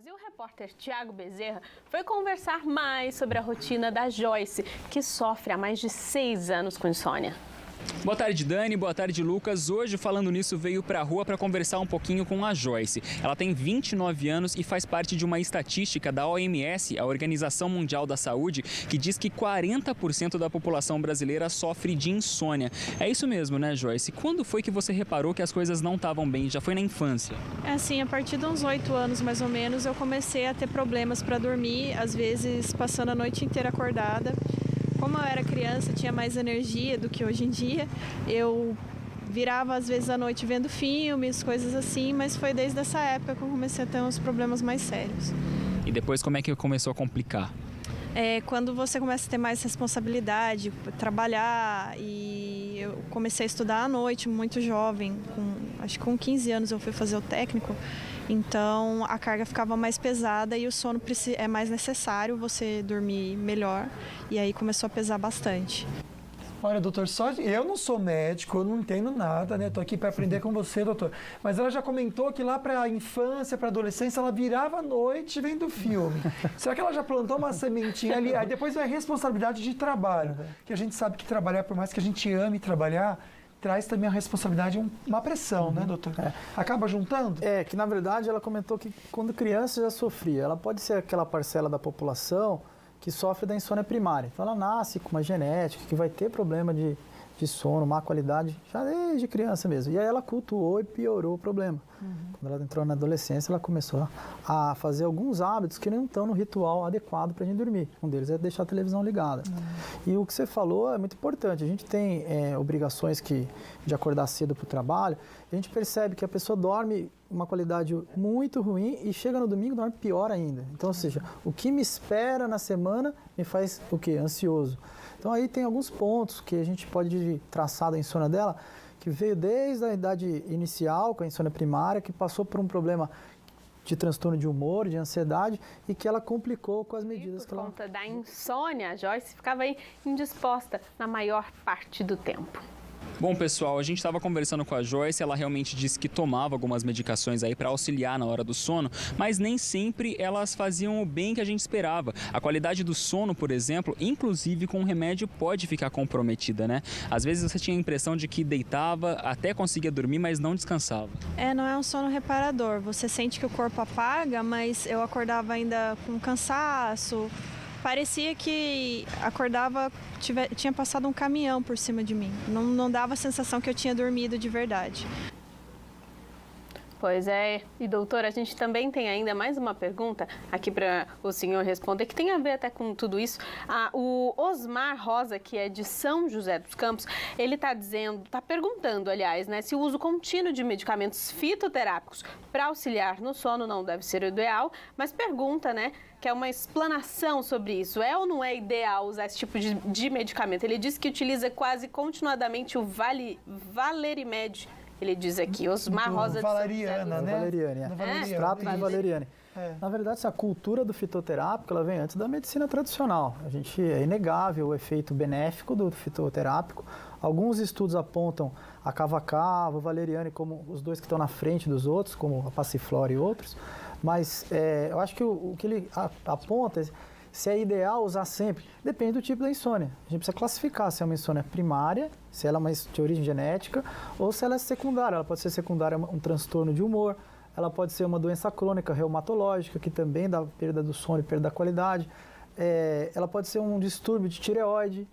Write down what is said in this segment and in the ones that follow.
E o repórter Tiago Bezerra foi conversar mais sobre a rotina da Joyce, que sofre há mais de 6 anos com insônia. Boa tarde, Dani. Boa tarde, Lucas. Hoje, falando nisso, veio pra rua para conversar um pouquinho com a Joyce. Ela tem 29 anos e faz parte de uma estatística da OMS, a Organização Mundial da Saúde, que diz que 40% da população brasileira sofre de insônia. É isso mesmo, né, Joyce? Quando foi que você reparou que as coisas não estavam bem? Já foi na infância? É assim, a partir de uns 8 anos, mais ou menos, eu comecei a ter problemas para dormir, às vezes passando a noite inteira acordada. Como eu era criança, tinha mais energia do que hoje em dia, eu virava às vezes à noite vendo filmes, coisas assim, mas foi desde essa época que eu comecei a ter uns problemas mais sérios. E depois como é que começou a complicar? Quando você começa a ter mais responsabilidade, trabalhar, e eu comecei a estudar à noite, muito jovem, acho que com 15 anos eu fui fazer o técnico, então a carga ficava mais pesada e o sono é mais necessário, você dormir melhor, e aí começou a pesar bastante. Olha, doutor, só eu não sou médico, eu não entendo nada, né? Estou aqui para aprender com você, doutor. Mas ela já comentou que lá para a infância, para a adolescência, ela virava à noite vendo filme. Será que ela já plantou uma sementinha ali? Aí depois vai a responsabilidade de trabalho, que a gente sabe que trabalhar, por mais que a gente ame trabalhar, traz também a responsabilidade, uma pressão, né, doutor? Acaba juntando? Que na verdade ela comentou que quando criança já sofria. Ela pode ser aquela parcela da população que sofre da insônia primária. Então ela nasce com uma genética que vai ter problema de sono, má qualidade, já desde criança mesmo. E aí ela cultuou e piorou o problema. Quando ela entrou na adolescência, ela começou a fazer alguns hábitos que não estão no ritual adequado para a gente dormir. Um deles é deixar a televisão ligada. E o que você falou é muito importante. A gente tem obrigações de acordar cedo para o trabalho. A gente percebe que a pessoa dorme uma qualidade muito ruim e chega no domingo e dorme pior ainda. Então, ou seja, o que me espera na semana me faz o quê? Ansioso. Então aí tem alguns pontos que a gente pode traçar da insônia dela, que veio desde a idade inicial, com a insônia primária, que passou por um problema de transtorno de humor, de ansiedade, e que ela complicou com as medidas que ela... Por conta da insônia, a Joyce ficava aí indisposta na maior parte do tempo. Bom, pessoal, a gente estava conversando com a Joyce, ela realmente disse que tomava algumas medicações aí para auxiliar na hora do sono, mas nem sempre elas faziam o bem que a gente esperava. A qualidade do sono, por exemplo, inclusive com o remédio, pode ficar comprometida, né? Às vezes você tinha a impressão de que deitava, até conseguia dormir, mas não descansava. Não é um sono reparador. Você sente que o corpo apaga, mas eu acordava ainda com cansaço. Parecia que acordava, tinha passado um caminhão por cima de mim. Não dava a sensação que eu tinha dormido de verdade. Pois é, e doutora, a gente também tem ainda mais uma pergunta aqui para o senhor responder, que tem a ver até com tudo isso. O Osmar Rosa, que é de São José dos Campos, ele está perguntando, aliás, né, se o uso contínuo de medicamentos fitoterápicos para auxiliar no sono não deve ser o ideal, mas pergunta, né, que é uma explanação sobre isso. É ou não é ideal usar esse tipo de medicamento? Ele diz que utiliza quase continuadamente o Valerimed. Ele diz aqui, Osmar Rosa de Valeriana, né? Valeriane, extrato de valeriane. Na verdade, essa cultura do fitoterápico, ela vem antes da medicina tradicional. É inegável o efeito benéfico do fitoterápico. Alguns estudos apontam a cava-cava, o valeriane como os dois que estão na frente dos outros, como a passiflora e outros. Mas eu acho que o que ele aponta se é ideal usar sempre, depende do tipo da insônia. A gente precisa classificar se é uma insônia primária, se ela é de origem genética, ou se ela é secundária. Ela pode ser secundária um transtorno de humor, ela pode ser uma doença crônica reumatológica, que também dá perda do sono e perda da qualidade. Ela pode ser um distúrbio de tireoide.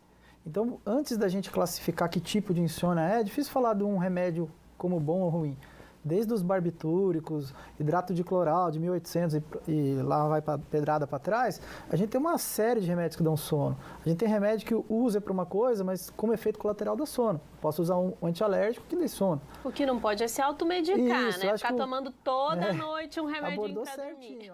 Então, antes da gente classificar que tipo de insônia é difícil falar de um remédio como bom ou ruim. Desde os barbitúricos, hidrato de cloral de 1800 e lá vai para pedrada para trás, a gente tem uma série de remédios que dão sono. A gente tem remédio que usa para uma coisa, mas como efeito colateral dá sono. Posso usar um antialérgico que dê sono. O que não pode é se automedicar, isso, né? Ficar tomando toda noite um remédio para dormir.